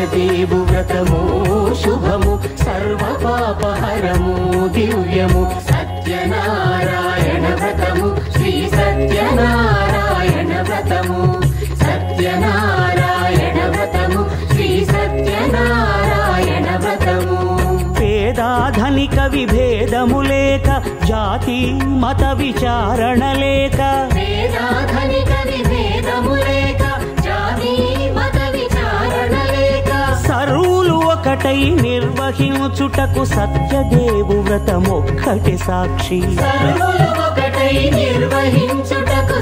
సత్యదేవు వ్రతము శుభము సర్వ పాపహరము దివ్యము సత్యనారాయణ వ్రతము శ్రీ సత్యనారాయణ వ్రతము సత్యనారాయణ వ్రతము శ్రీ సత్యనారాయణ వ్రతము పేదాధనిక విభేదము లేక జాతి మత విచారణ లేక పేదాధనిక విభేదము లేక జాతి మత విచారణ లేక సర్వులు ఒకటై నిర్వహించుటకు సత్యదేవు వ్రతమొక్కటి సాక్షి సర్వులు ఒకటై నిర్వహించుటకు